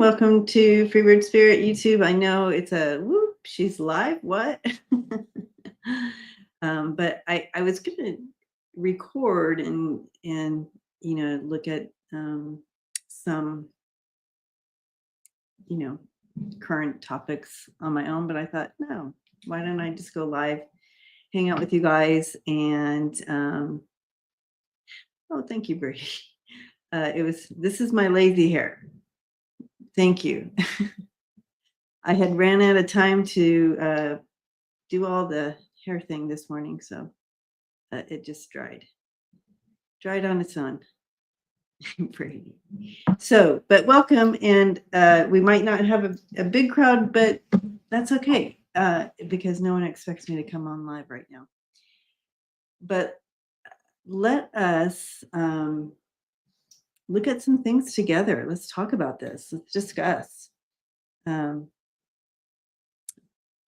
Welcome to Freebird Spirit YouTube. I know it's a whoop, she's live. What? But I was gonna record and look at some you know current topics on my own, but I thought, no, why don't I just go live, hang out with you guys, and oh, thank you, Brady. This is my lazy hair. Thank you. I had ran out of time to do all the hair thing this morning, so it just dried on its own. Brady. So, but welcome, and we might not have a big crowd, but that's okay because no one expects me to come on live right now. But let us look at some things together. Let's talk about this. Let's discuss. Oh,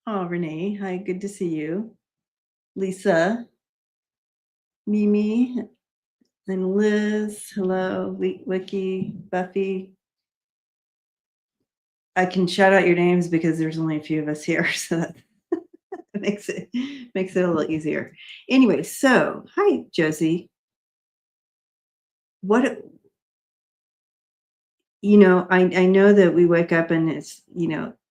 Renee, hi, good to see you. Lisa, Mimi, and Liz, hello, Wiki, Buffy. I can shout out your names because there's only a few of us here, so that makes it a little easier. Anyway, so hi, Josie. What I know that we wake up and it's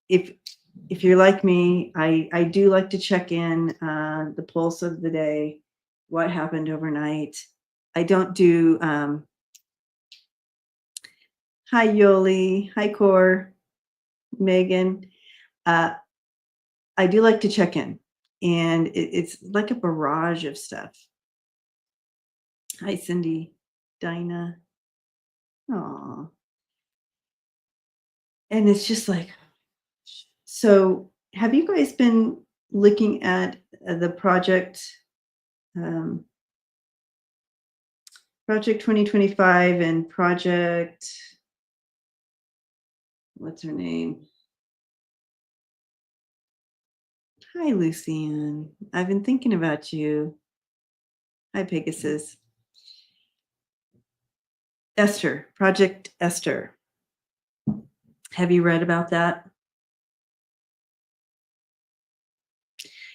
if you're like me, I do like to check in the pulse of the day, what happened overnight. I don't do hi Yoli, hi Core, Megan. I do like to check in, and it's like a barrage of stuff. Hi Cindy, Dinah. Aw. And it's just like, so have you guys been looking at the project 2025 and project, what's her name? Hi, Lucian. I've been thinking about you. Hi, Pegasus. Esther, Project Esther. Have you read about that?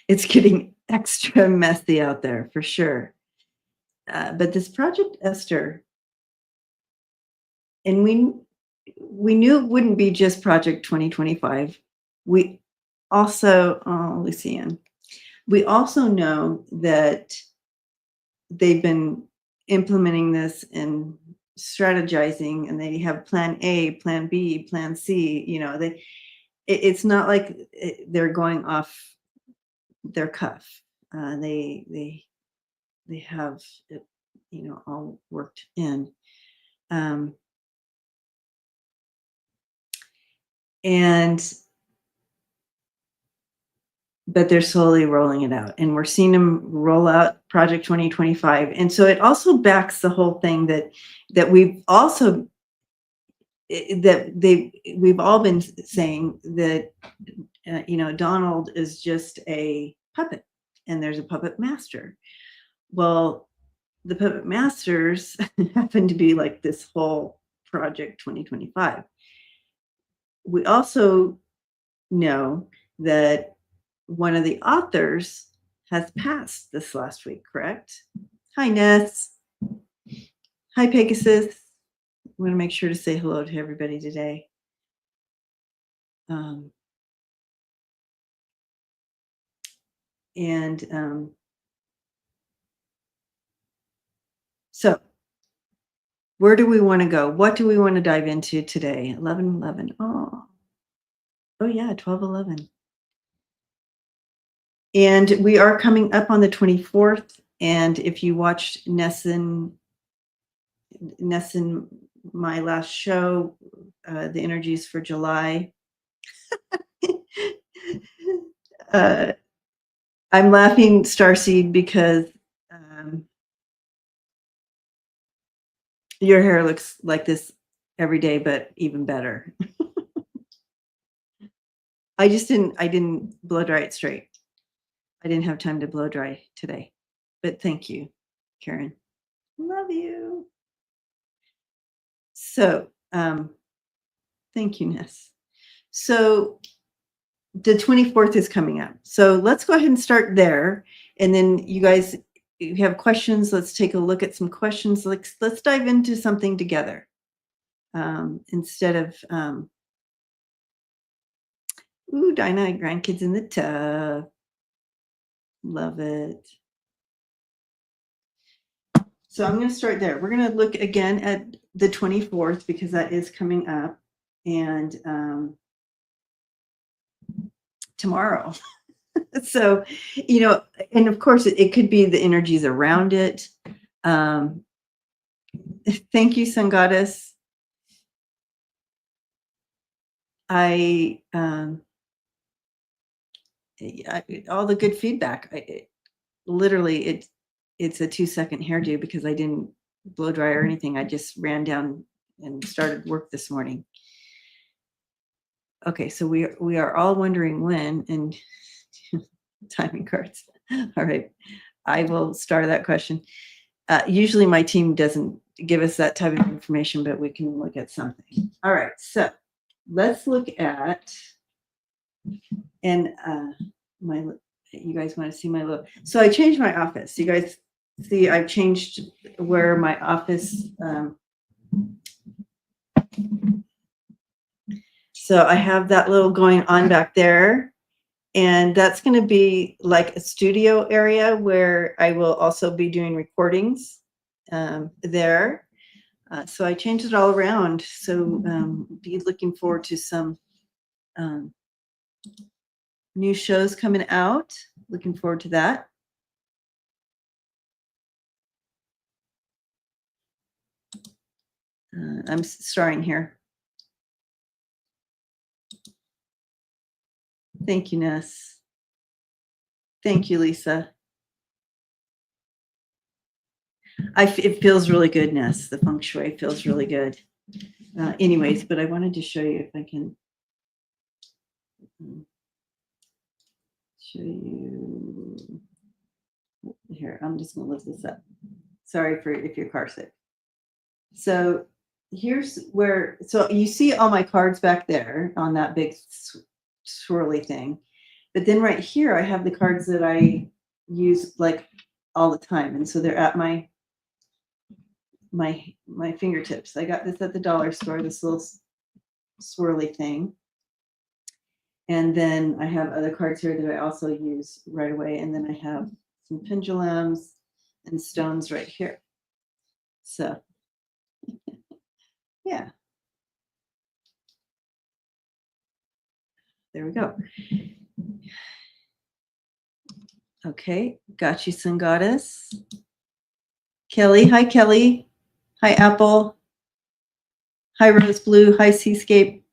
It's getting extra messy out there for sure. But this Project Esther, and we knew it wouldn't be just Project 2025. We also, oh, Lucian, we also know that they've been implementing this and strategizing, and they have plan A, plan B, plan C. It's not like they're going off their cuff. They have it, all worked in. But they're slowly rolling it out, and we're seeing them roll out Project 2025. And so it also backs the whole thing that we've also we've all been saying that Donald is just a puppet, and there's a puppet master. Well, the puppet masters happen to be like this whole Project 2025. We also know that one of the authors has passed this last week, correct? Hi, Ness. Hi, Pegasus. I want to make sure to say hello to everybody today. So where do we want to go? What do we want to dive into today? 11:11. Oh yeah, 12:11. And we are coming up on the 24th. And if you watched Nesson, my last show, the energies for July, I'm laughing, Starseed, because your hair looks like this every day, but even better. I didn't blow dry it straight. I didn't have time to blow dry today, but thank you, Karen. Love you. So, Thank you, Ness. So the 24th is coming up. So let's go ahead and start there. And then you guys, if you have questions, let's take a look at some questions. Let's dive into something together. Instead of, ooh, Dinah, grandkids in the tub. Love it. So I'm going to start there. We're going to look again at the 24th because that is coming up. And tomorrow. So, you know, and of course it could be the energies around it. Thank you, Sun Goddess. All the good feedback. Literally, it's a 2-second hairdo because I didn't blow dry or anything. I just ran down and started work this morning. Okay, so we are all wondering when, and timing cards. All right, I will start that question. Usually my team doesn't give us that type of information, but we can look at something. All right, so let's look at, and you guys want to see my look. So I changed my office. You guys see I've changed where my office, so I have that little going on back there. And that's going to be like a studio area where I will also be doing recordings there. So I changed it all around. So be looking forward to some new shows coming out. Looking forward to that. I'm starring here. Thank you, Ness. Thank you, Lisa. It feels really good, Ness. The feng shui feels really good. Anyways, but I wanted to show you if I can show you here. I'm just going to lift this up. Sorry for if your car's sick. So here's where, so you see all my cards back there on that big swirly thing. But then right here, I have the cards that I use like all the time. And so they're at my fingertips. I got this at the dollar store, this little swirly thing. And then I have other cards here that I also use right away. And then I have some pendulums and stones right here. So, yeah. There we go. Okay, got you, Sun Goddess. Kelly, hi, Kelly. Hi, Apple. Hi, Rose Blue. Hi, Seascape.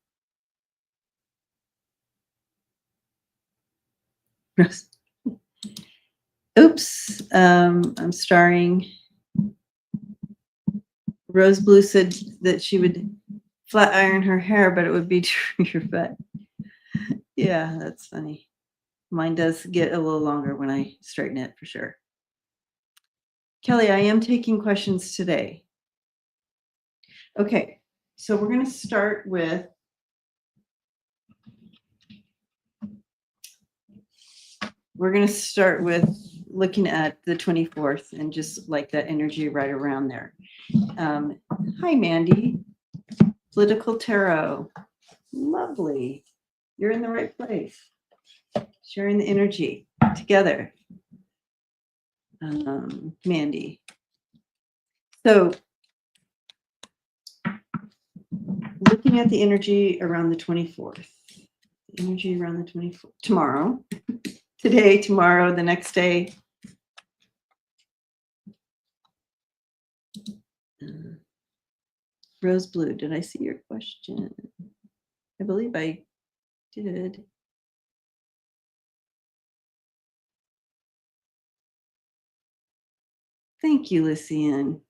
Oops, I'm starring. Rose Blue said that she would flat iron her hair, but it would be to your butt. Yeah, that's funny. Mine does get a little longer when I straighten it for sure. Kelly, I am taking questions today. Okay, so we're going to start with looking at the 24th and just like that energy right around there. Hi, Mandy. Political Tarot. Lovely. You're in the right place. Sharing the energy together. Mandy. So looking at the energy around the 24th. Energy around the 24th. Tomorrow. Today, tomorrow, the next day. Rose Blue, did I see your question? I believe I did. Thank you, Lysian.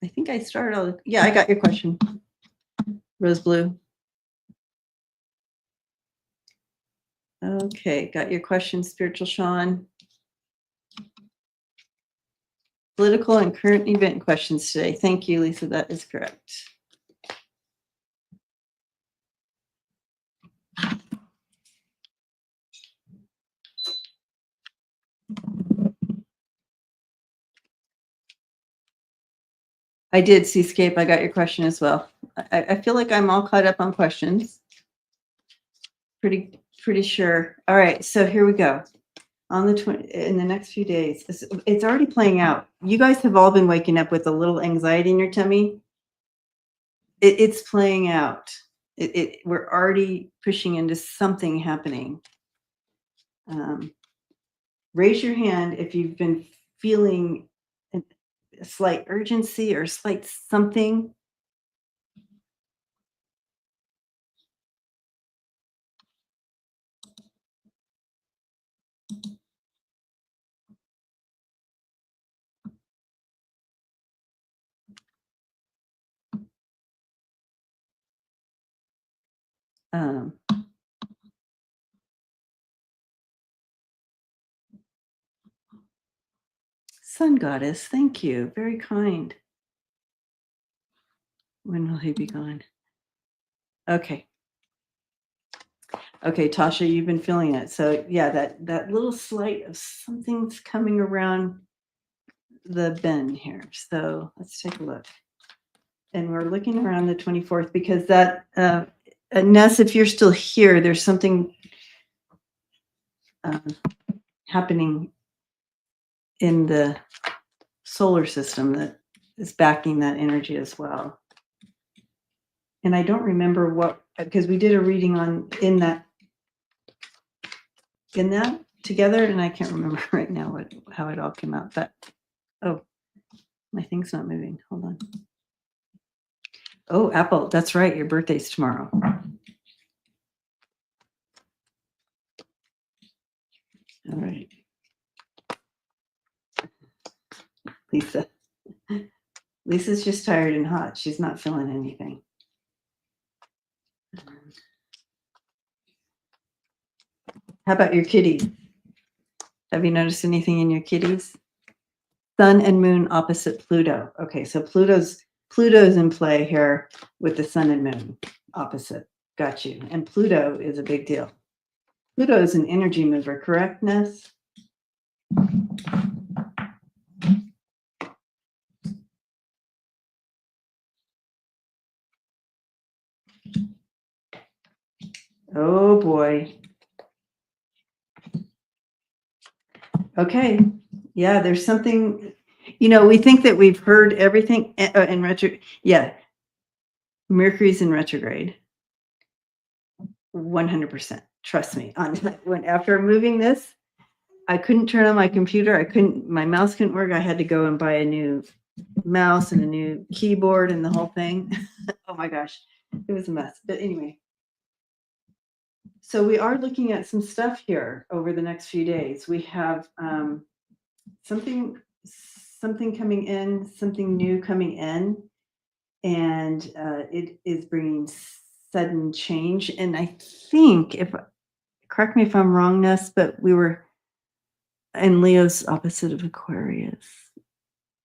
I think I started all. Yeah, I got your question. Rose Blue. Okay, got your question, Spiritual Sean. political and current event questions today. Thank you, Lisa. That is correct. I did, Seascape. I got your question as well. I feel like I'm all caught up on questions. Pretty sure. All right, so here we go. On the in the next few days, it's already playing out. You guys have all been waking up with a little anxiety in your tummy. It's playing out. We're already pushing into something happening. Raise your hand if you've been feeling a slight urgency or slight something. Sun goddess, thank you. Very kind. When will he be gone? Okay. Okay, Tasha, you've been feeling it. So yeah, that little slight of something's coming around the bend here. So let's take a look. And we're looking around the 24th because that, Ness, if you're still here, there's something happening in the solar system that is backing that energy as well. And I don't remember what, because we did a reading on in that together, and I can't remember right now how it all came out. But oh, my thing's not moving. Hold on. Oh, Apple, that's right. Your birthday's tomorrow. All right. Lisa's just tired and hot. She's not feeling anything. How about your kitties? Have you noticed anything in your kitties? Sun and moon opposite Pluto. Okay, so Pluto's in play here with the sun and moon opposite. Got you. And Pluto is a big deal. Pluto is an energy mover, correct, Ness? Oh boy. Okay. Yeah, there's something, we think that we've heard everything in retro. Yeah. Mercury's in retrograde. 100%. Trust me. After moving this, I couldn't turn on my computer. My mouse couldn't work. I had to go and buy a new mouse and a new keyboard and the whole thing. Oh my gosh. It was a mess. But anyway. So we are looking at some stuff here over the next few days. We have something coming in, something new coming in, and it is bringing sudden change. And I think, correct me if I'm wrong, Ness, but we were in Leo's opposite of Aquarius,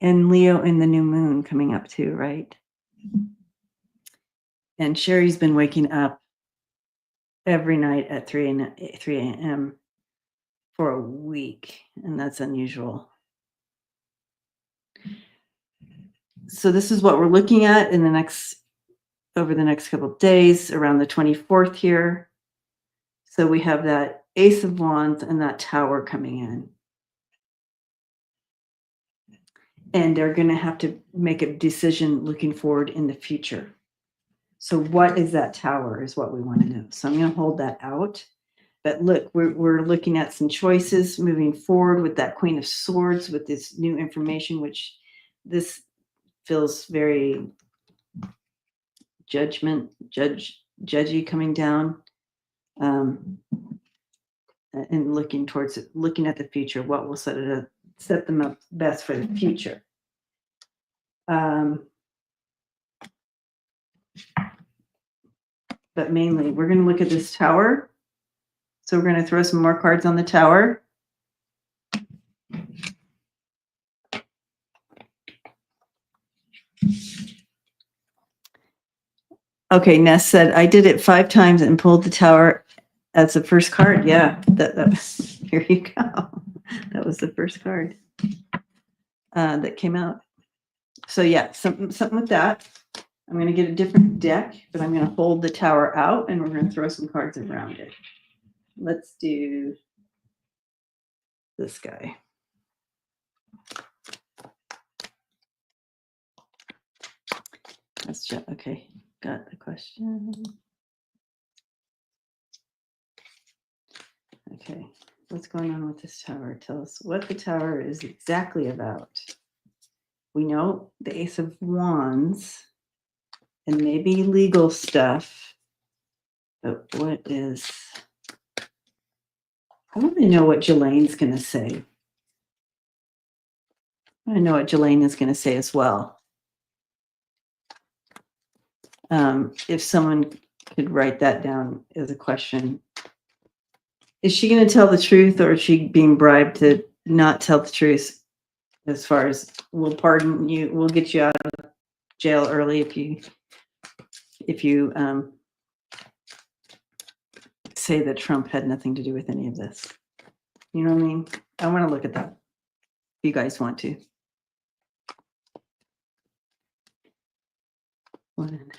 and Leo in the new moon coming up too, right? And Sherry's been waking up every night at 3 a.m. for a week, and that's unusual. So this is what we're looking at over the next couple of days, around the 24th here. So we have that Ace of Wands and that Tower coming in. And they're going to have to make a decision looking forward in the future. So what is that Tower is what we want to know. So I'm going to hold that out. But look, we're looking at some choices moving forward with that Queen of Swords, with this new information, which this feels very judgy coming down, and looking at the future. What will set them up best for the future. But mainly, we're going to look at this Tower. So we're going to throw some more cards on the Tower. Okay, Ness said, I did it 5 times and pulled the tower as the first card. Yeah, that was, here you go. That was the first card that came out. So yeah, something with that. I'm going to get a different deck, but I'm going to hold the tower out and we're going to throw some cards around it. Let's do this guy. Let's check. Okay, got the question. Okay, what's going on with this tower? Tell us what the tower is exactly about. We know the Ace of Wands and maybe legal stuff, but what is, I want to know what Ghislaine's going to say. I know what Ghislaine is going to say as well. If someone could write that down as a question. Is she going to tell the truth or is she being bribed to not tell the truth as far as we'll pardon you, we'll get you out of jail early if you say that Trump had nothing to do with any of this. You know what I mean? I want to look at that if you guys want to. 1,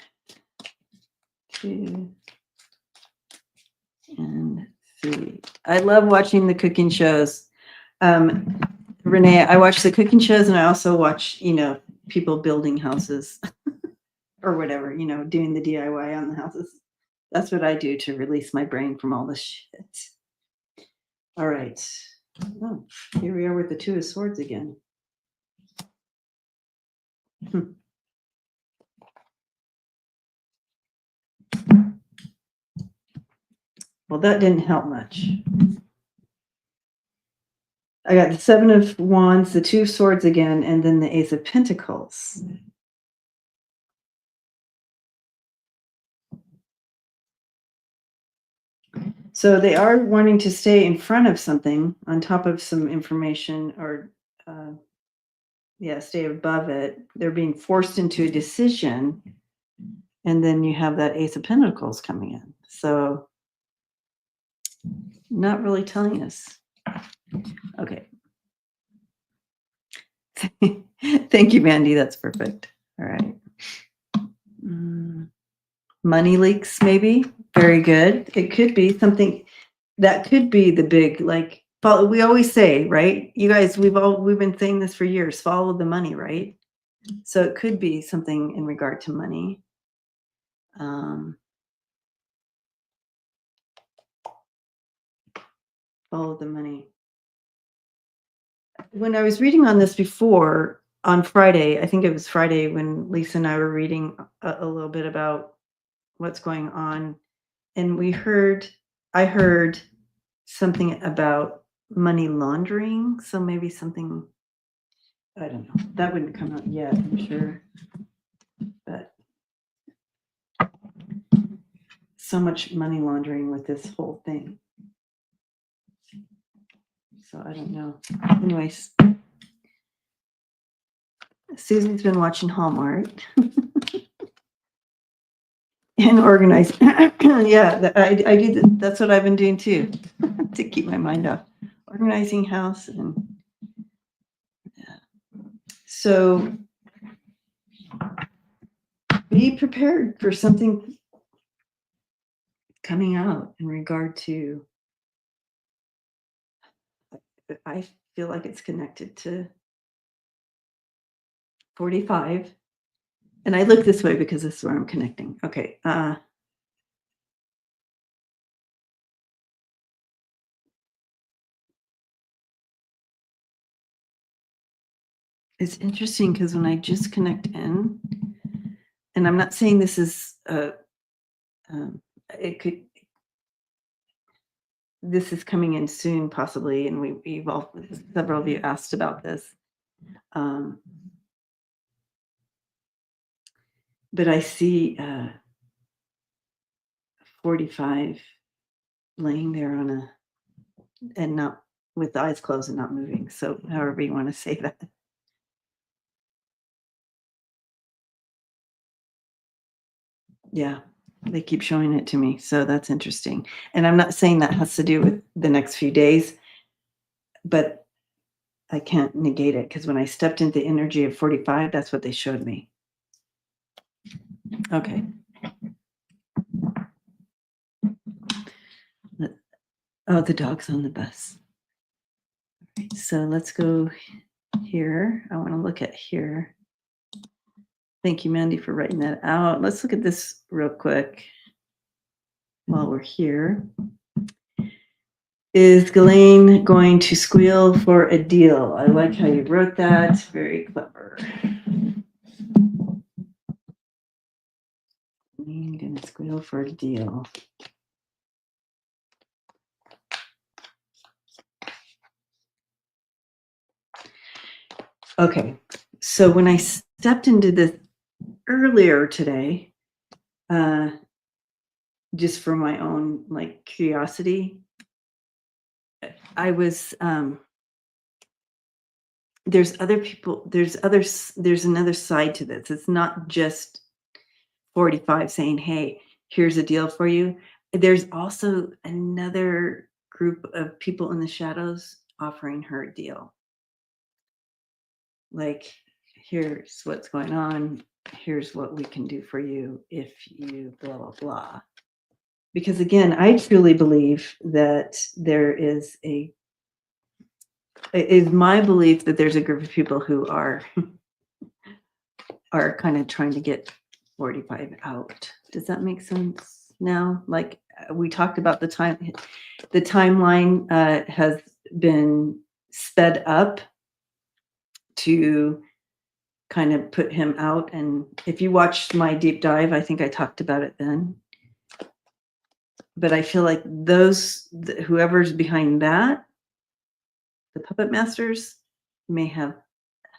2, and 3. I love watching the cooking shows. Renee, I watch the cooking shows and I also watch, people building houses or whatever, doing the DIY on the houses. That's what I do to release my brain from all this shit. All right. Oh, here we are with the 2 of Swords again. Well, that didn't help much. I got the 7 of Wands, the 2 of Swords again, and then the Ace of Pentacles. So they are wanting to stay in front of something, on top of some information, or stay above it. They're being forced into a decision, and then you have that Ace of Pentacles coming in. So not really telling us. Okay. Thank you, Mandy. That's perfect. All right. Money leaks, maybe. Very good. It could be something that could be the big, like, we always say, right? You guys, we've been saying this for years, follow the money, right? So it could be something in regard to money. Follow the money. When I was reading on this before, on Friday, I think it was Friday when Lisa and I were reading a little bit about what's going on, and I heard something about money laundering. So maybe something, I don't know, that wouldn't come out yet, I'm sure, but so much money laundering with this whole thing. So I don't know. Anyways, Susan's been watching Hallmark and organizing. Yeah, I do. That's what I've been doing too, to keep my mind off. Organizing house and so be prepared for something coming out in regard to. I feel like it's connected to 45. And I look this way because this is where I'm connecting. Okay. It's interesting because when I just connect in, and I'm not saying this is, this is coming in soon, possibly, and we've all, several of you asked about this. But I see 45 laying there and not with the eyes closed and not moving. So however you want to say that. Yeah, they keep showing it to me, so that's interesting. And I'm not saying that has to do with the next few days, but I can't negate it because when I stepped into the energy of 45, that's what they showed me. Okay. Oh, the dog's on the bus. So let's go here. I want to look at here. Thank you, Mandy, for writing that out. Let's look at this real quick while we're here. Is Ghislaine going to squeal for a deal? I like how you wrote that. Very clever. I'm going to squeal for a deal. Okay, so when I stepped into this earlier today, just for my own like curiosity, I was there's other people, there's another side to this. It's not just 45 saying, hey, here's a deal for you. There's also another group of people in the shadows offering her a deal. Like, here's what's going on. Here's what we can do for you if you blah, blah, blah. Because again, I truly believe that there is it is my belief that there's a group of people who are kind of trying to get 45 out. Does that make sense now? Like we talked about the timeline has been sped up to kind of put him out. And if you watched my deep dive, I think I talked about it then. But I feel like whoever's behind that, the puppet masters, may have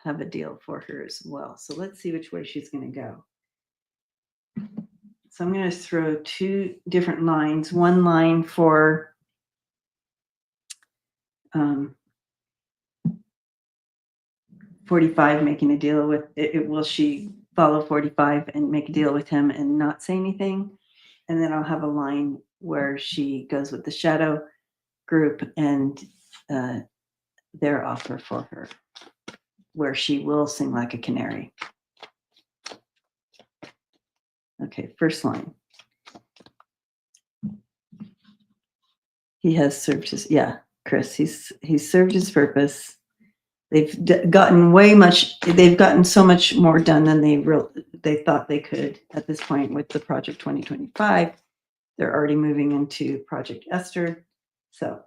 a deal for her as well. So let's see which way she's going to go. So I'm going to throw two different lines. One line for um, 45 making a deal with it. Will she follow 45 and make a deal with him and not say anything? And then I'll have a line where she goes with the shadow group and their offer for her, where she will sing like a canary. Okay, first line. He has served his, Chris, he's served his purpose. They've gotten so much more done than they thought they could at this point with the Project 2025. They're already moving into Project Esther. So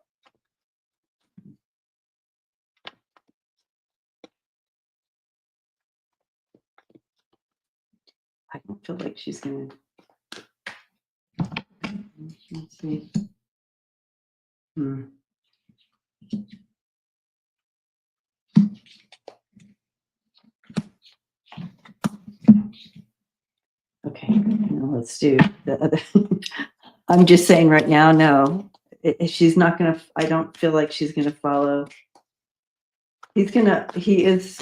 I don't feel like she's gonna. Let's see. Okay, now let's do the other. I'm just saying right now, no, she's not gonna. I don't feel like she's gonna follow. He is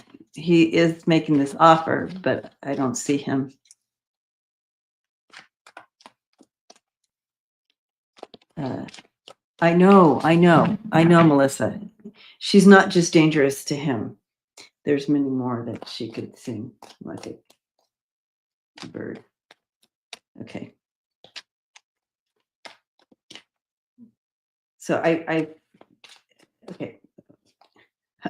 making this offer, but I don't see him. I know, Melissa. She's not just dangerous to him. There's many more that she could sing like a bird. Okay. So okay.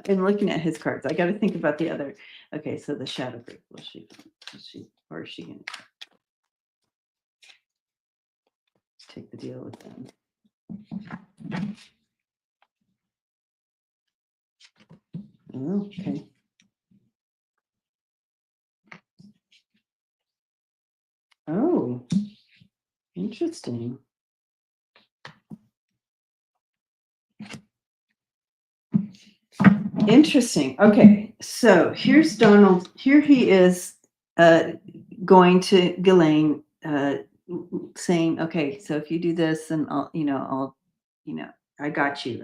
In looking at his cards, I got to think about the other. Okay, so the shadow group. Or is she gonna take the deal with them? Oh, okay. Oh, interesting. Interesting. Okay, so here's Donald. Here he is going to Ghislaine, saying, okay, so if you do this, and I'll, I got you.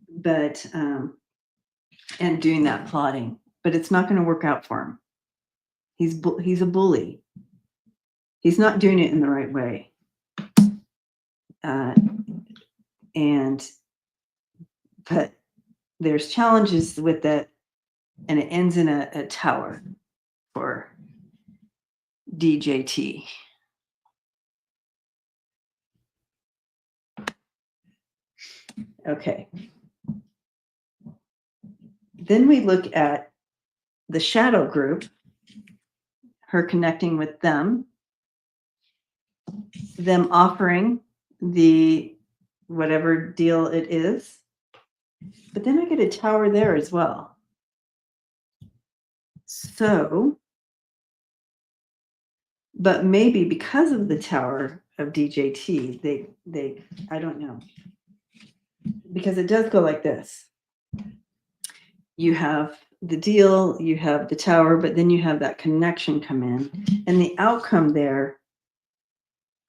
But and doing that plotting, but it's not going to work out for him. He's a bully. He's not doing it in the right way. But there's challenges with that, and it ends in a tower for DJT. Okay. Then we look at the shadow group, her connecting with them offering the whatever deal it is. But then I get a tower there as well. So, but maybe because of the tower of DJT, they I don't know. Because it does go like this. You have the deal, you have the tower, but then you have that connection come in. And the outcome there,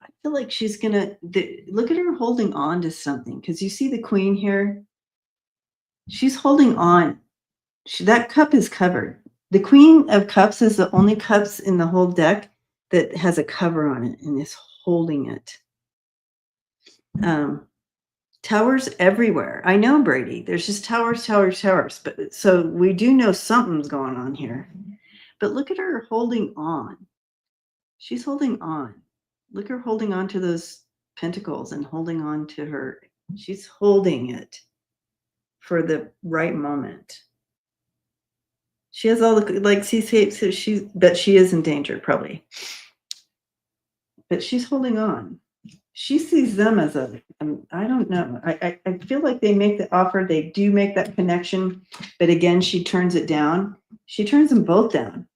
I feel like she's gonna look at her holding on to something, because you see the queen here. She's holding on. That cup is covered. The Queen of Cups is the only cups in the whole deck that has a cover on it and is holding it. Towers everywhere. I know, Brady. There's just towers. But so we do know something's going on here. But look at her holding on. She's holding on. Look at her holding on to those pentacles and holding on to her. She's holding it for the right moment. She has all the, like, so but she is in danger, probably. But she's holding on. She sees them as I don't know. I feel like they make the offer. They do make that connection. But again, she turns it down. She turns them both down.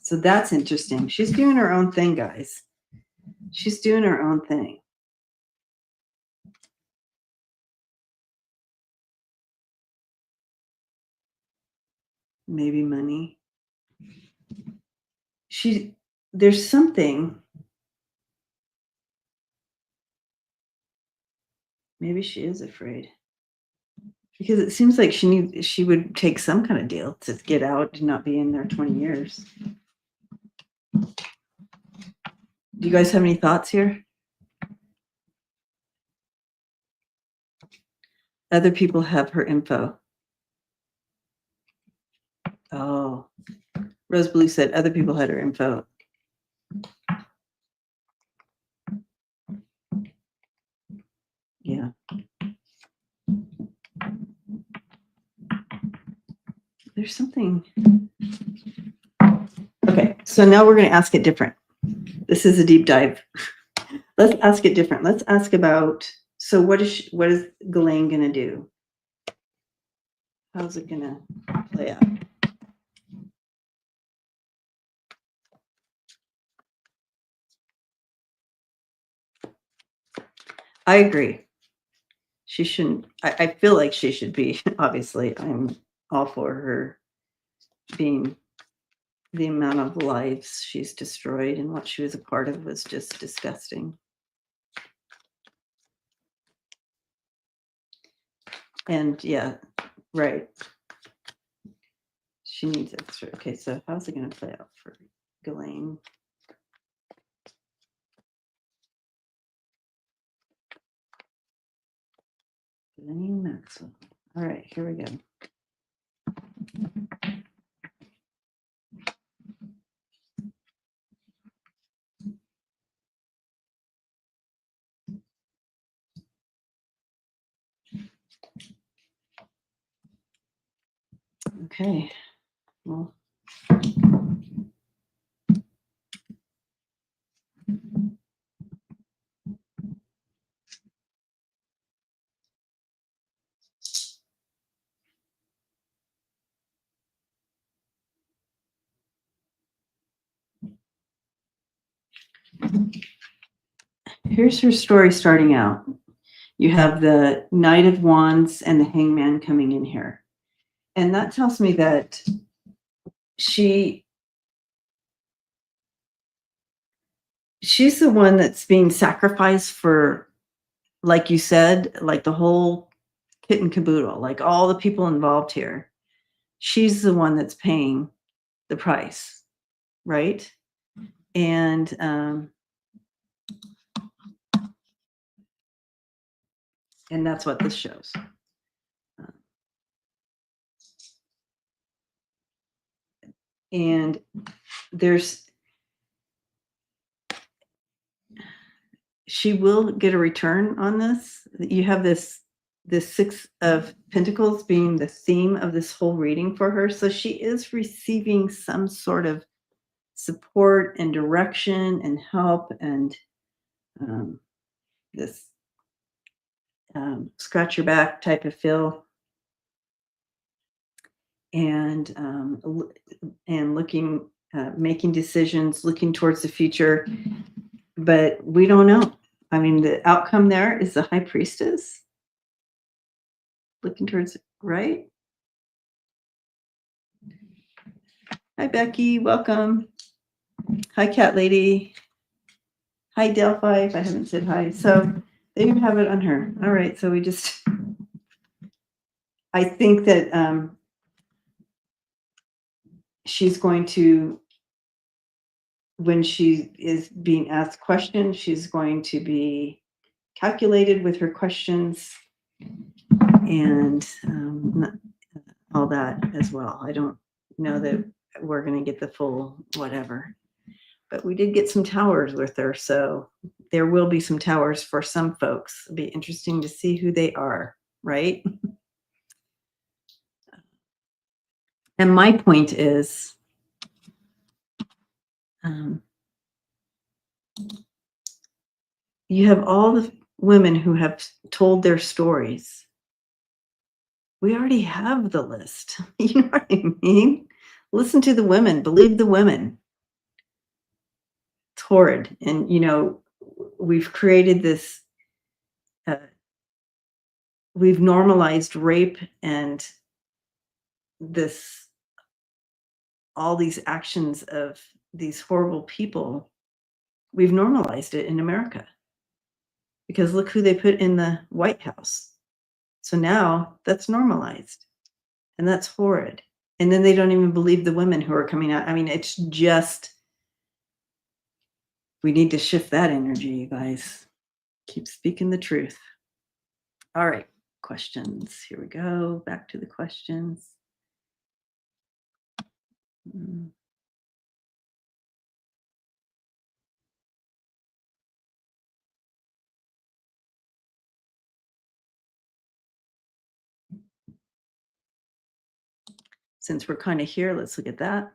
So that's interesting. She's doing her own thing, guys. She's doing her own thing. Maybe money. There's something. Maybe she is afraid. Because it seems like she would take some kind of deal to get out and not be in there 20 years. Do you guys have any thoughts here? Other people have her info. Oh, Rose Blue said other people had her info. Yeah. There's something. Okay, so now we're going to ask it different. This is a deep dive. Let's ask it different. Let's ask about, so what is Ghislaine going to do? How's it going to play out? I agree. She shouldn't. I feel like she should be. Obviously, I'm all for her being. The amount of lives she's destroyed and what she was a part of was just disgusting. And yeah, right. She needs extra. Okay, so how's it going to play out for Ghislaine? Ghislaine Maxwell. All right, here we go. Okay, well. Here's her story starting out. You have the Knight of Wands and the Hangman coming in here. And that tells me that she's the one that's being sacrificed for, like you said, like the whole kit and caboodle, like all the people involved here. She's the one that's paying the price, right? And that's what this shows. And she will get a return on this. You have this Six of Pentacles being the theme of this whole reading for her. So she is receiving some sort of support and direction and help, and this scratch your back type of feel, and looking, making decisions, looking towards the future. But we don't know. I mean, the outcome there is the High Priestess looking towards, right? Hi, Becky. Welcome. Hi, Cat Lady. Hi, Delphi. If I haven't said hi. So there you have it on her. All right. So I think that she's going to, when she is being asked questions, she's going to be calculated with her questions, and all that as well. I don't know that we're going to get the full whatever, but we did get some towers with her, so there will be some towers for some folks. It'll be interesting to see who they are, right? And my point is, you have all the women who have told their stories. We already have the list. You know what I mean? Listen to the women, believe the women. It's horrid. And, we've created this, we've normalized rape and all these actions of these horrible people. We've normalized it in America because look who they put in the White House. So now that's normalized, and that's horrid. And then they don't even believe the women who are coming out. I mean, it's just, we need to shift that energy, you guys. Keep speaking the truth. All right, questions. Here we go. Back to the questions. Since we're kind of here, let's look at that.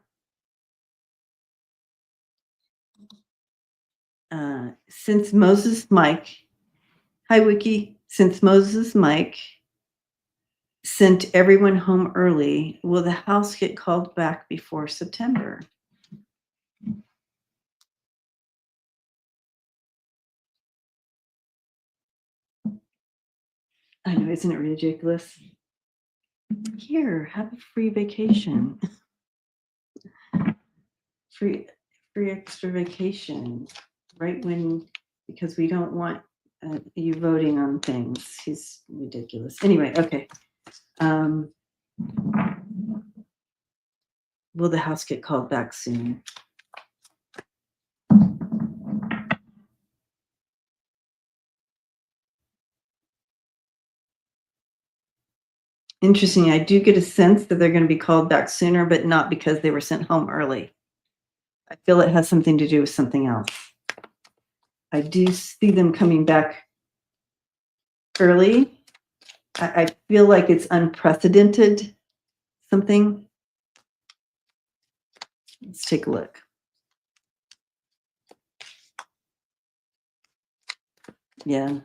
Since Moses Mike, hi Wiki, since Moses Mike sent everyone home early, will the house get called back before September? I know, isn't it ridiculous? Here, have a free vacation. Free extra vacation, right when, because we don't want you voting on things. He's ridiculous. Anyway, okay. Will the house get called back soon? Interesting. I do get a sense that they're going to be called back sooner, but not because they were sent home early. I feel it has something to do with something else. I do see them coming back early. I feel like it's unprecedented something. Let's take a look. Yeah,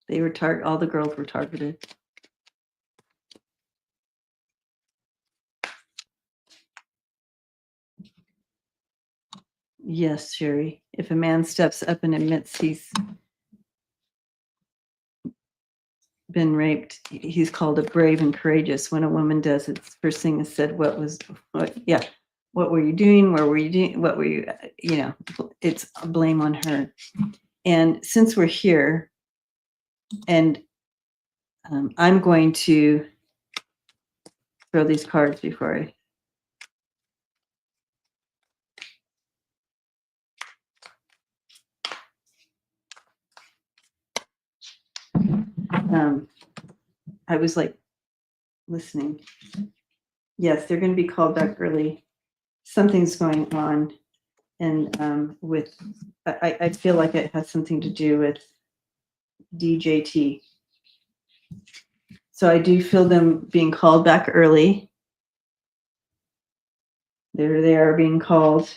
they were all the girls were targeted. Yes, Sherry. If a man steps up and admits he's been raped, he's called a brave and courageous. When a woman does, it's first thing is said, what were you doing? Where were you doing? What were you, it's a blame on her. And since we're here, and I'm going to throw these cards before I I was like listening. Yes, they're going to be called back early. Something's going on, and with I feel like it has something to do with DJT. So I do feel them being called back early. There they are being called.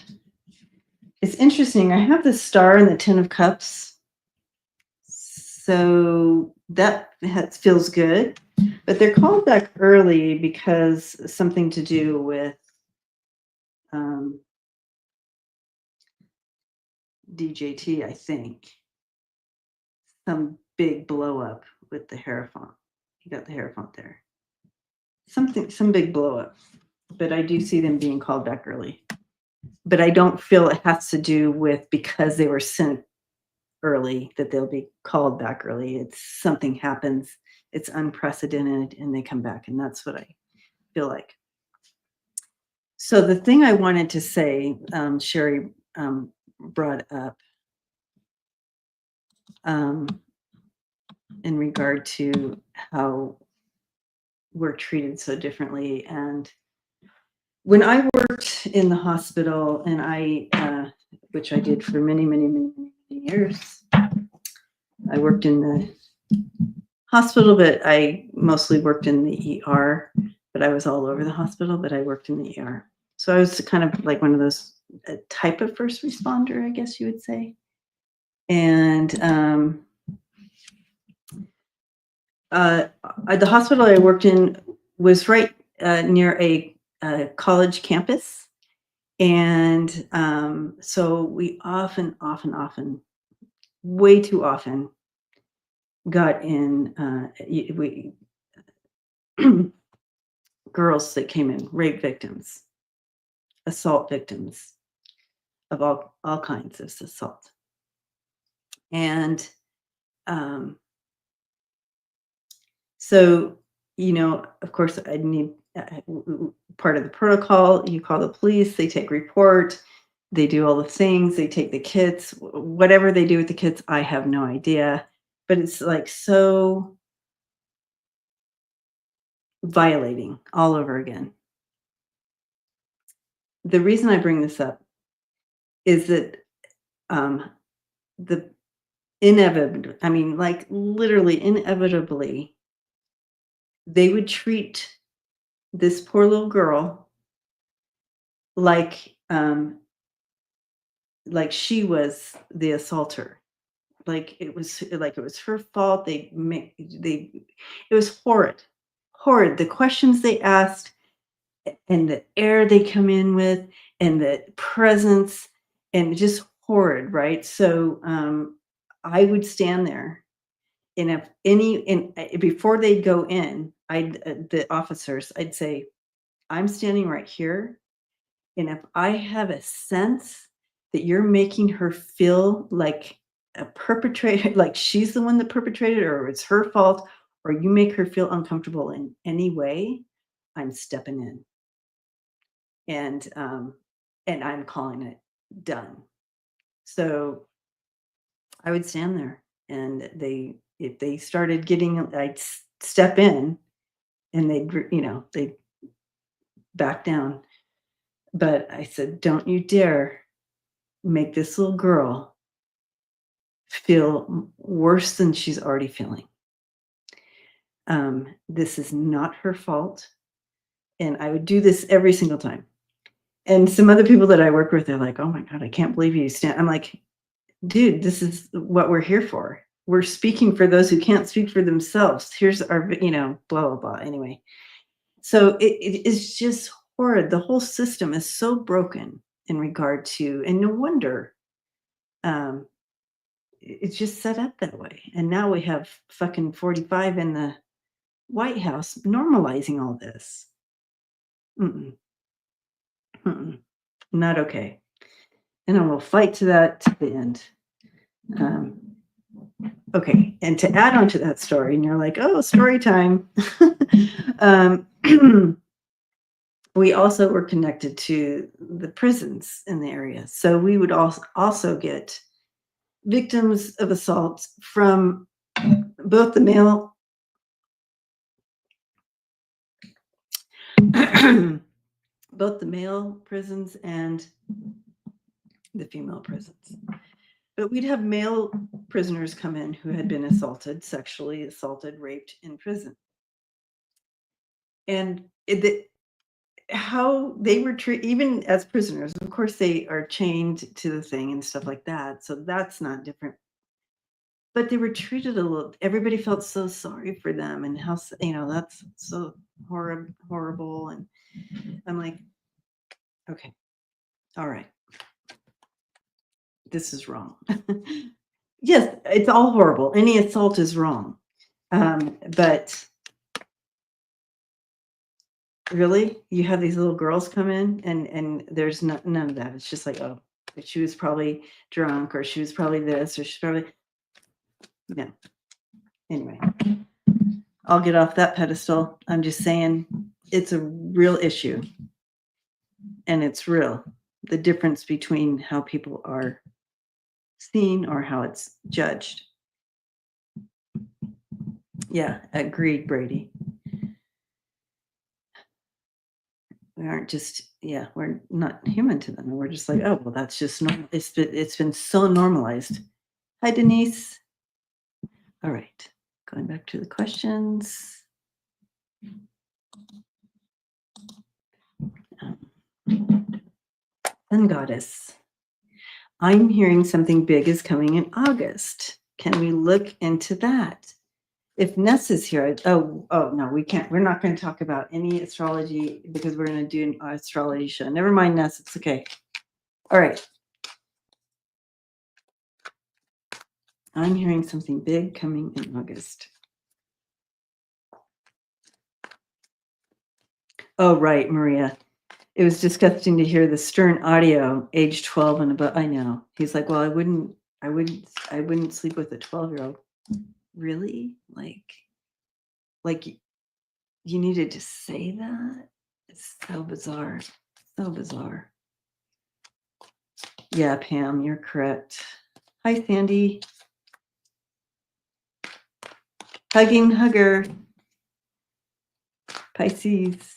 It's interesting. I have the star and the Ten of Cups. So that feels good. But they're called back early because something to do with DJT, I think. Some big blow up with the Hierophant. You got the Hierophant there. Some big blow up. But I do see them being called back early. But I don't feel it has to do with because they were sent early that they'll be called back early. It's something happens, it's unprecedented, and they come back. And that's what I feel like. So the thing I wanted to say, Sherry brought up in regard to how we're treated so differently. And when I worked in the hospital, and which I did for many, many, many, many years, I worked in the hospital, but I mostly worked in the ER, but I was all over the hospital, but I worked in the ER. So I was kind of like one of those type of first responder, I guess you would say. And the hospital I worked in was right near a college campus. And so we often, way too often, got in girls that came in, rape victims, assault victims of all kinds of assault. And so, of course, I need part of the protocol. You call the police, they take report, they do all the things, they take the kits, whatever they do with the kits, I have no idea. But it's like so violating all over again. The reason I bring this up is that the inevitable, I mean, like literally inevitably, they would treat this poor little girl like she was the assaulter, like it was her fault. It was horrid. The questions they asked, and the air they come in with, and the presence, and just horrid, right? So I would stand there, and before they'd go in, the officers, I'd say, I'm standing right here, and if I have a sense that you're making her feel like a perpetrator, like she's the one that perpetrated, or it's her fault, or you make her feel uncomfortable in any way, I'm stepping in. And I'm calling it done. So I would stand there, and if they started getting, I'd step in, and they'd back down. But I said, don't you dare make this little girl feel worse than she's already feeling. This is not her fault. And I would do this every single time. And some other people that I work with, they're like, oh my God, I can't believe you stand. I'm like, dude, this is what we're here for. We're speaking for those who can't speak for themselves. Here's our, blah, blah, blah. Anyway, so it is just horrid. The whole system is so broken in regard to, and no wonder it's just set up that way. And now we have fucking 45 in the White House normalizing all this. Not okay. And I will fight to that to the end. Okay, and to add on to that story, and you're like, oh, story time. We also were connected to the prisons in the area. So we would also get victims of assault from both the male both the male prisons and the female prisons. But we'd have male prisoners come in who had been assaulted, sexually assaulted, raped in prison. And how they were treated, even as prisoners, of course, they are chained to the thing and stuff like that. So that's not different. But they were treated a little, everybody felt so sorry for them and how, that's so horrible. And I'm like, okay, all right. This is wrong. Yes, it's all horrible. Any assault is wrong. But really, you have these little girls come in and there's none of that. It's just like, oh, she was probably drunk, or she was probably this, or she's probably, no. Anyway, I'll get off that pedestal. I'm just saying it's a real issue. And it's real. The difference between how people are seen or how it's judged. Yeah, agreed, Brady. We aren't just, we're not human to them. We're just like, oh, well, that's just normal. It's been so normalized. Hi, Denise. All right, going back to the questions. Sun Goddess. I'm hearing something big is coming in August. Can we look into that? If Ness is here, oh no, we can't. We're not going to talk about any astrology because we're going to do an astrology show. Never mind, Ness. It's okay. All right. I'm hearing something big coming in August. Oh, right, Maria. It was disgusting to hear the stern audio, age 12 and above. I know. He's like, well, I wouldn't sleep with a 12-year-old. Really? Like you needed to say that? It's so bizarre. So bizarre. Yeah, Pam, you're correct. Hi, Sandy. Hugging hugger. Pisces.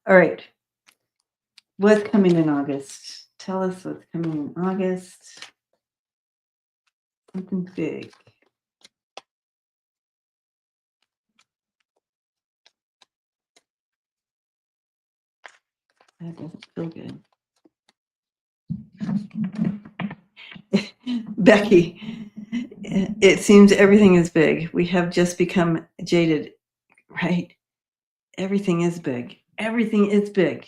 All right. What's coming in August? Tell us what's coming in August. Something big. That doesn't feel good. Becky, it seems everything is big. We have just become jaded, right? Everything is big. Everything is big.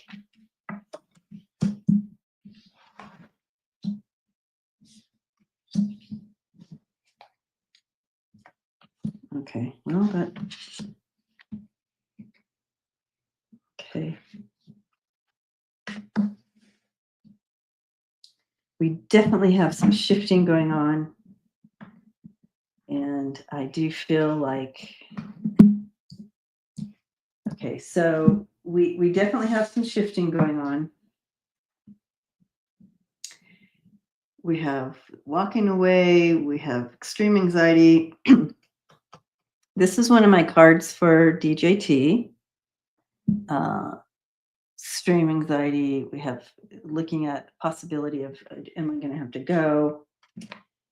Okay, well, but okay. We definitely have some shifting going on. And I do feel like, okay, so we definitely have some shifting going on. We have walking away. We have extreme anxiety. This is one of my cards for DJT. Extreme anxiety. We have looking at possibility of, am I going to have to go?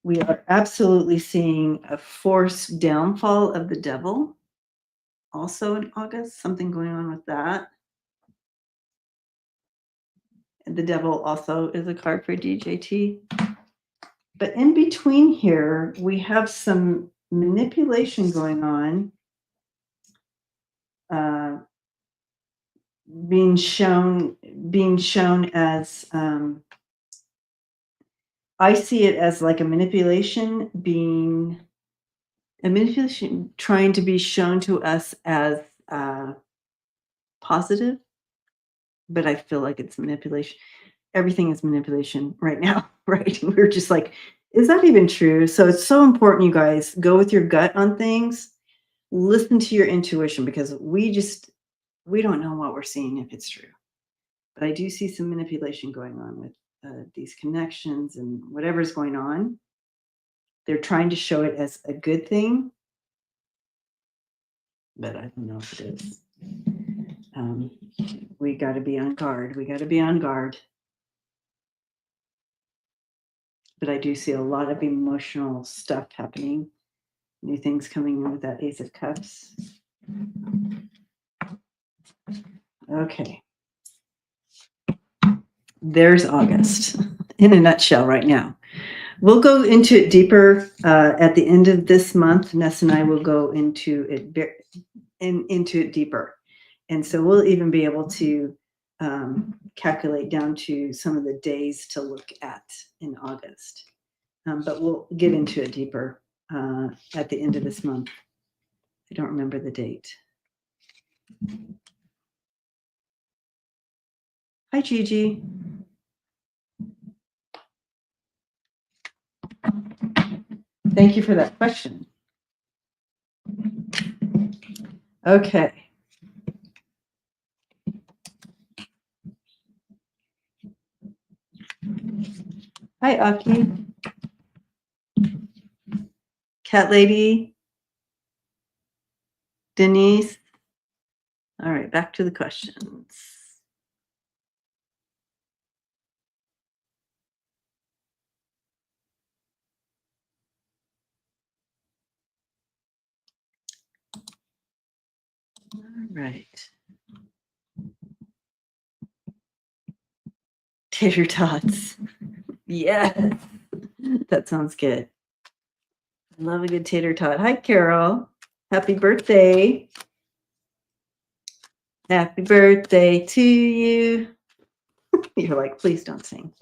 We are absolutely seeing a forced downfall of the devil. Also in August, something going on with that. And the devil also is a card for DJT. But in between here, we have some manipulation going on. Being shown as, I see it as like a manipulation trying to be shown to us as positive, but I feel like it's manipulation. Everything is manipulation right now, right? And we're just like, is that even true? So it's so important, you guys, go with your gut on things, listen to your intuition, because we don't know what we're seeing if it's true. But I do see some manipulation going on with these connections and whatever's going on. They're trying to show it as a good thing, but I don't know if it is. we got to be on guard. We got to be on guard. But I do see a lot of emotional stuff happening. New things coming in with that Ace of Cups. Okay. There's August in a nutshell right now. We'll go into it deeper at the end of this month. Ness and I will go into it deeper. And so we'll even be able to calculate down to some of the days to look at in August. But we'll get into it deeper at the end of this month. I don't remember the date. Hi, Gigi. Thank you for that question. Okay. Hi, Aki. Cat Lady. Denise. All right, back to the questions. All right. Tater tots. Yes. That sounds good. I love a good tater tot. Hi, Carol. Happy birthday. Happy birthday to you. You're like, please don't sing.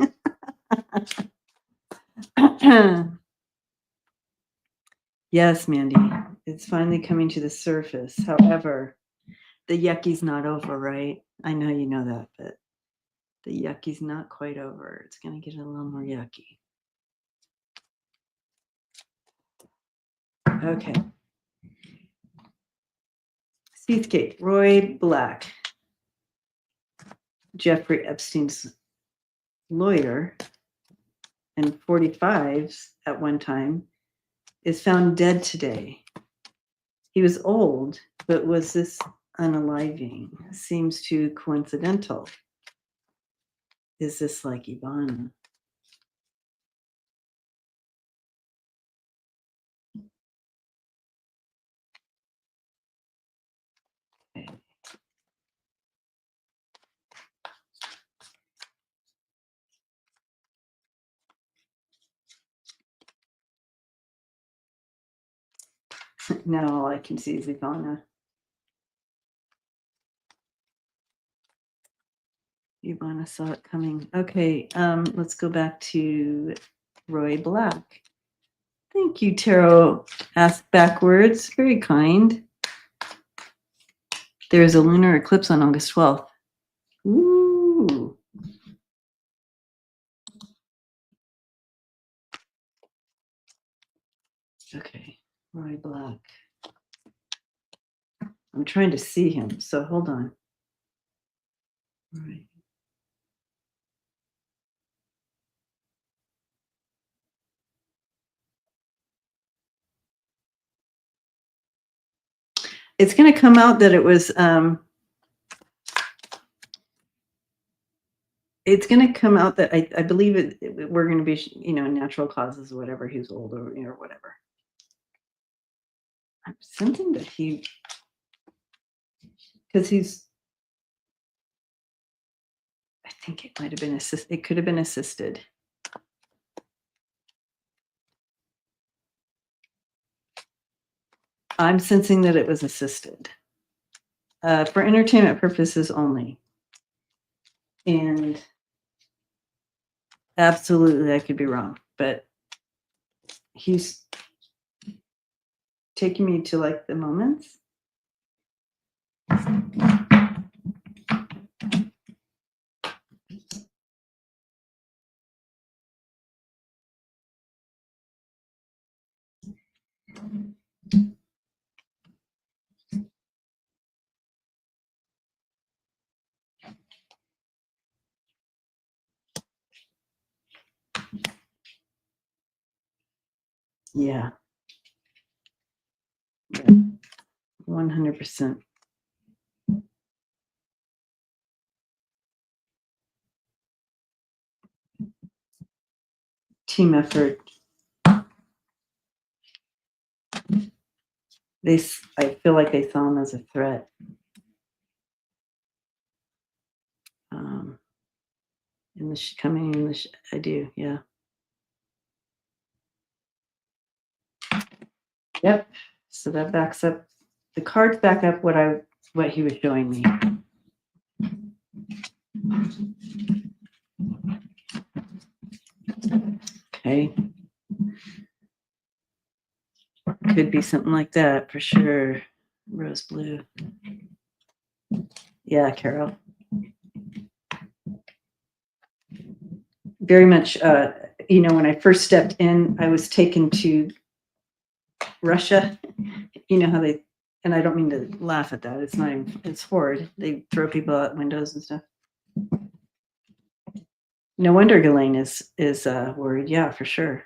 Yes, Mandy. It's finally coming to the surface. However, the yucky's not over, right? I know you know that, but the yucky's not quite over. It's going to get a little more yucky. Okay. Seathgate, Roy Black, Jeffrey Epstein's lawyer, and 45s at one time, is found dead today. He was old, but was this unaliving? Seems too coincidental. Is this like Ivana? Okay. Now all I can see is Ivana. Ivana saw it coming. Okay, let's go back to Roy Black. Thank you, Tarot. Ask backwards. Very kind. There's a lunar eclipse on August 12th. Ooh. Okay, Roy Black. I'm trying to see him, so hold on. Right. It's going to come out that it was it's going to come out that I believe we're going to be, natural causes or whatever. He was old or whatever. I'm sensing that because I think it might have been it could have been assisted. I'm sensing that it was assisted for entertainment purposes only. And absolutely, I could be wrong, but he's taking me to like the moments. Yeah. 100%. team effort. I feel like they saw him as a threat. Coming in the I do, yeah. Yep. So that backs up. The cards back up what he was showing me. Okay. Could be something like that for sure. Rose blue. Yeah, Carol. Very much, when I first stepped in, I was taken to Russia. You know how they, and I don't mean to laugh at that. It's not even, it's horrid. They throw people out windows and stuff. No wonder Ghislaine is worried. Yeah, for sure.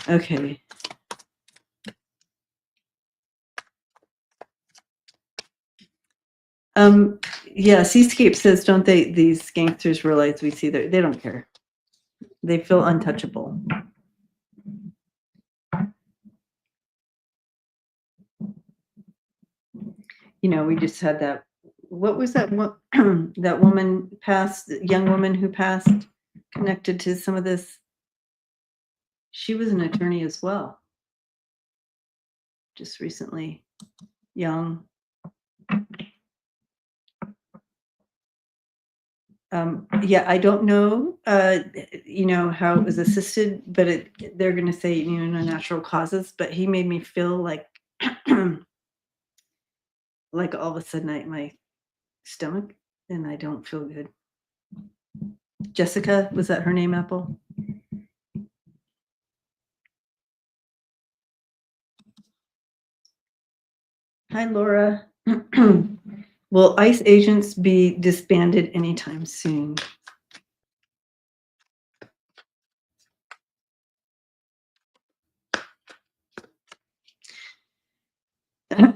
Okay. Yeah, Seascape says, don't these gangsters realize we see they don't care. They feel untouchable. We just had that, what was that one, that woman passed, young woman who passed, connected to some of this. She was an attorney as well. Just recently, young. Yeah, I don't know, how it was assisted, but they're going to say, natural causes, but he made me feel like, like all of a sudden my stomach, and I don't feel good. Jessica, was that her name, Apple? Hi, Laura. Will ICE agents be disbanded anytime soon? All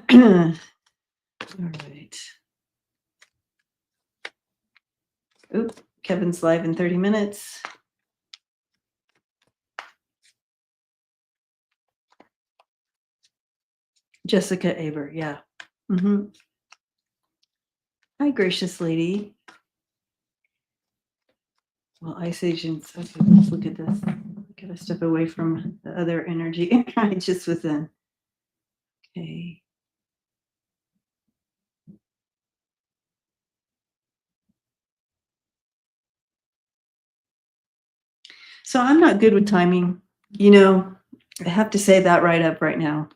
right. Oop, Kevin's live in 30 minutes. Jessica Aber, yeah. Mm-hmm. Hi, gracious lady. Well, ICE agents, okay, let's look at this. Gotta step away from the other energy I just was in. Okay. So I'm not good with timing. I have to say that right now.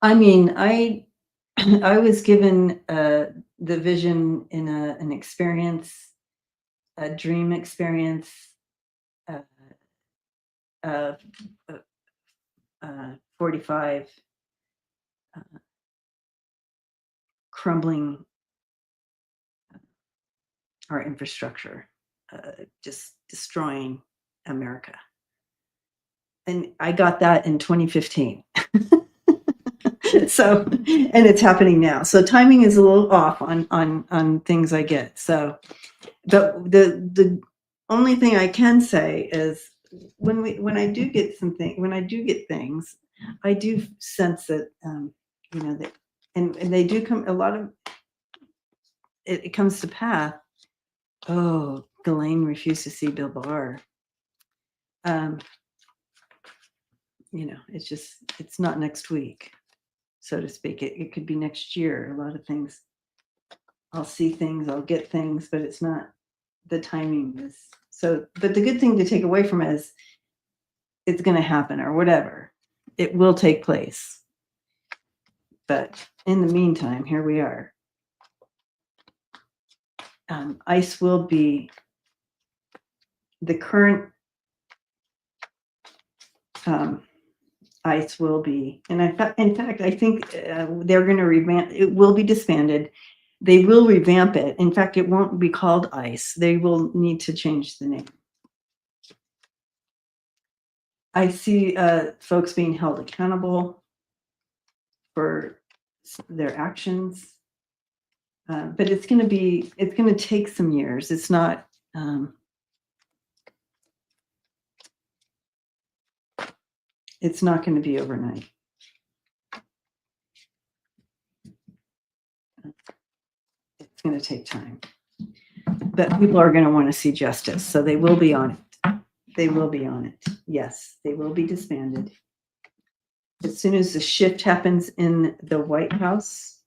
I mean, I was given the vision in an experience, a dream experience, 45 crumbling our infrastructure, just destroying America. And I got that in 2015. So, and it's happening now. So timing is a little off on things I get. So, but the only thing I can say is when I do get things, I do sense that that and they do come, a lot of it comes to pass. Oh, Ghislaine refused to see Bill Barr. It's not next week, so to speak. It could be next year. A lot of things, I'll see things, I'll get things, but it's not, the timing is so. But the good thing to take away from it is it's going to happen, or whatever. It will take place. But in the meantime, here we are. ICE will be the current. ICE will be, and in fact, I think they're going to revamp. It will be disbanded. They will revamp it. In fact, it won't be called ICE. They will need to change the name. I see folks being held accountable for their actions. But it's going to take some years. It's not, it's not going to be overnight. It's going to take time. But people are going to want to see justice. So they will be on it. They will be on it. Yes, they will be disbanded. As soon as the shift happens in the White House,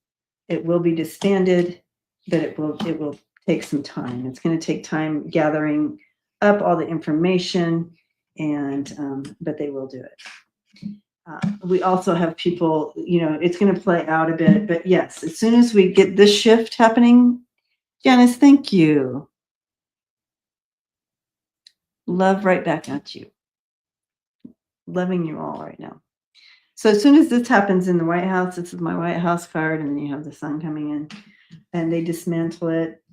it will be disbanded, but it will take some time. It's going to take time gathering up all the information, and but they will do it. We also have people, it's going to play out a bit, but yes, as soon as we get this shift happening, Janice, thank you. Love right back at you. Loving you all right now. So as soon as this happens in the White House, this is my White House card, and then you have the sun coming in, and they dismantle it,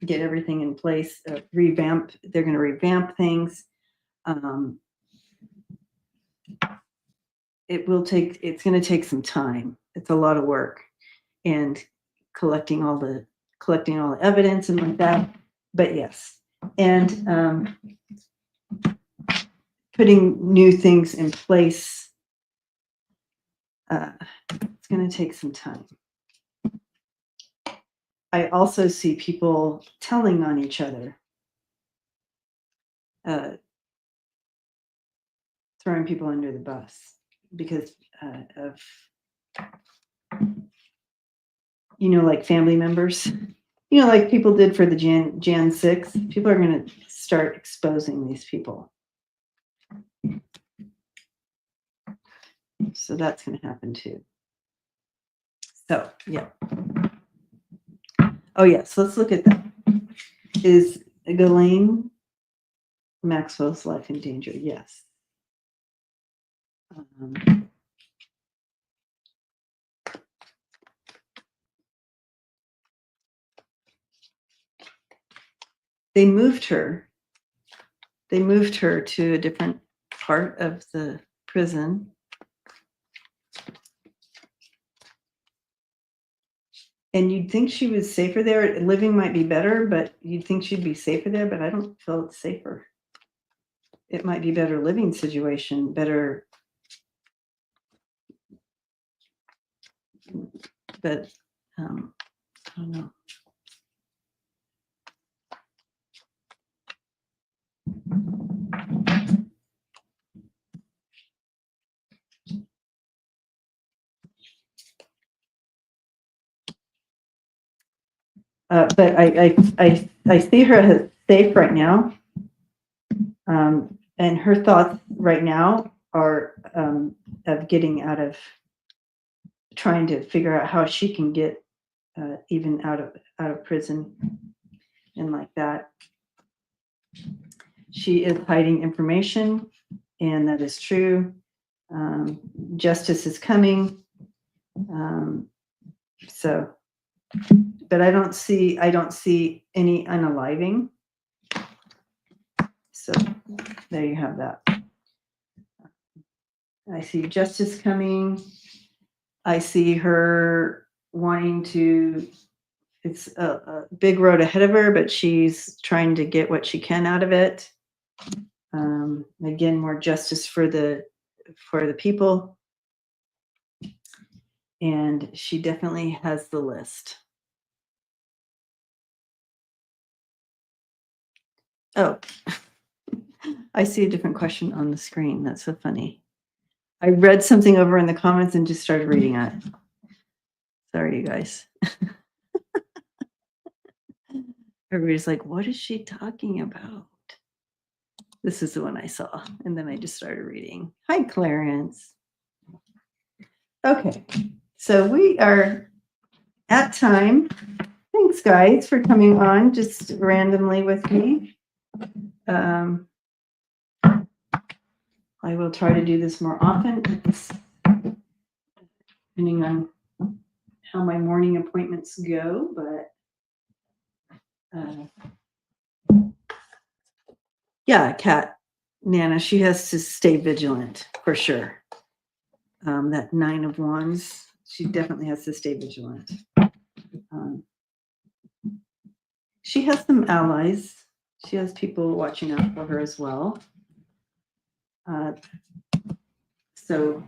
get everything in place, revamp. They're going to revamp things. It's going to take some time. It's a lot of work, and collecting all the evidence and like that. But yes, and putting new things in place. It's going to take some time. I also see people telling on each other, throwing people under the bus because of, like family members, like people did for the Jan 6. People are going to start exposing these people. So that's going to happen too. So, yeah. Oh, yes. Let's look at that. Is Ghislaine Maxwell's life in danger? Yes. They moved her to a different part of the prison. And you'd think she was safer there. Living might be better, but you'd think she'd be safer there, but I don't feel it's safer. It might be better living situation, better, but I don't know. But I see her as safe right now, and her thoughts right now are of getting out of, trying to figure out how she can get even out of prison and like that. She is hiding information, and that is true. Justice is coming. So, but I don't see any unaliving. So there you have that. I see justice coming. I see her wanting to, it's a big road ahead of her, but she's trying to get what she can out of it. Again, more justice for the people. And she definitely has the list. Oh, I see a different question on the screen. That's so funny. I read something over in the comments and just started reading it. Sorry, you guys. Everybody's like, what is she talking about? This is the one I saw. And then I just started reading. Hi, Clarence. Okay, so we are at time. Thanks, guys, for coming on just randomly with me. I will try to do this more often, depending on how my morning appointments go, but yeah, Kat, Nana, she has to stay vigilant for sure. That 9 of Wands, she definitely has to stay vigilant. She has some allies. She has people watching out for her as well. So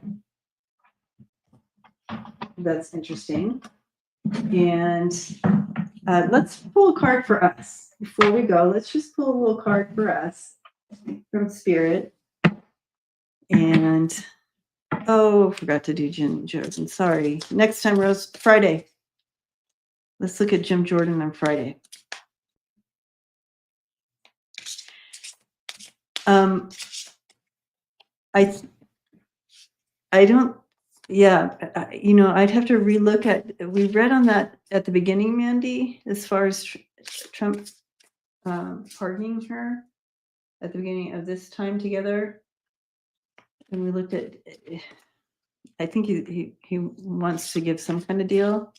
that's interesting. And let's pull a card for us. Before we go, let's just pull a little card for us from Spirit. And, oh, forgot to do Jim Jordan. Sorry. Next time, Rose, Friday. Let's look at Jim Jordan on Friday. I don't, yeah, I'd have to relook at, we read on that at the beginning, Mandy, as far as Trump pardoning her at the beginning of this time together. And we looked at, I think he wants to give some kind of deal.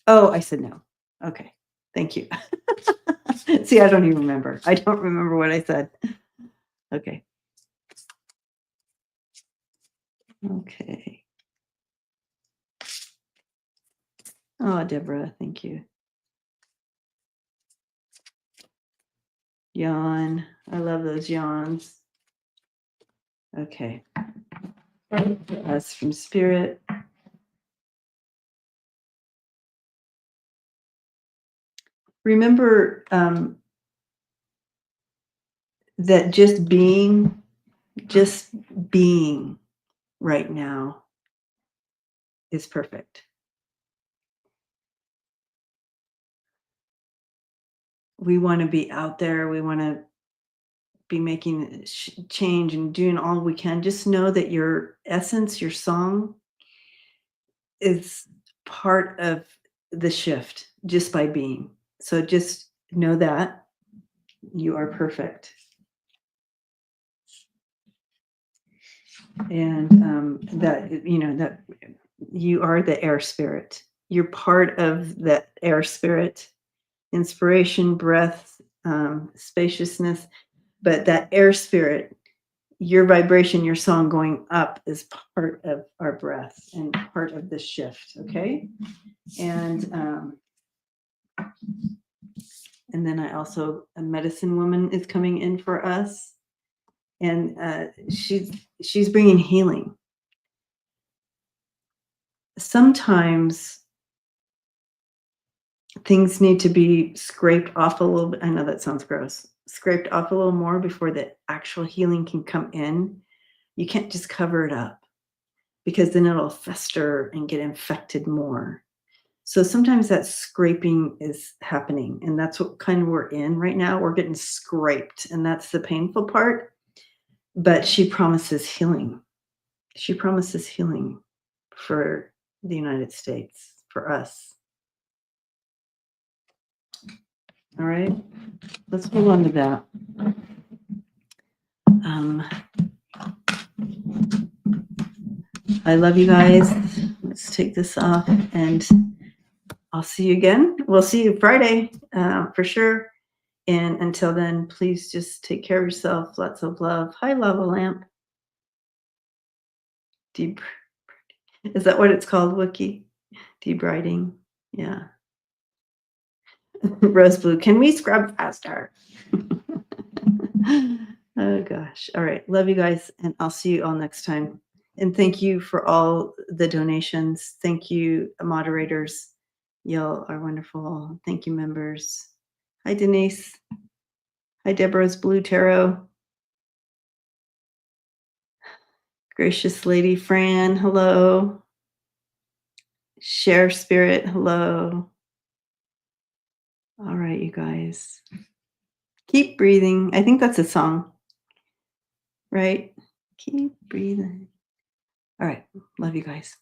Oh, I said no. Okay, thank you. See, I don't even remember. I don't remember what I said. Okay. Okay. Oh, Deborah, thank you. Yawn. I love those yawns. Okay. Us from Spirit. Remember that just being right now is perfect. We want to be out there. We want to be making change and doing all we can. Just know that your essence, your song is part of the shift just by being. So just know that you are perfect. And that you are the air spirit. You're part of that air spirit, inspiration, breath, spaciousness. But that air spirit, your vibration, your song going up is part of our breath and part of the shift. Okay. And then I also, a medicine woman is coming in for us. And she's bringing healing. Sometimes things need to be scraped off a little bit. I know that sounds gross. Scraped off a little more before the actual healing can come in. You can't just cover it up because then it'll fester and get infected more. So sometimes that scraping is happening, and that's what kind of we're in right now. We're getting scraped, and that's the painful part. But she promises healing. She promises healing for the United States, for us. All right, let's hold on to that. I love you guys. Let's take this off, and I'll see you again. We'll see you Friday for sure. And until then, please just take care of yourself. Lots of love. Hi, Lava Lamp. Deep. Is that what it's called, Wookie? Debriding. Yeah. Rose Blue. Can we scrub faster? Oh, gosh. All right. Love you guys. And I'll see you all next time. And thank you for all the donations. Thank you, moderators. Y'all are wonderful. Thank you, members. Hi, Denise. Hi, Deborah's Blue Tarot. Gracious Lady Fran, hello. Share Spirit, hello. All right, you guys. Keep breathing. I think that's a song, right? Keep breathing. All right. Love you guys.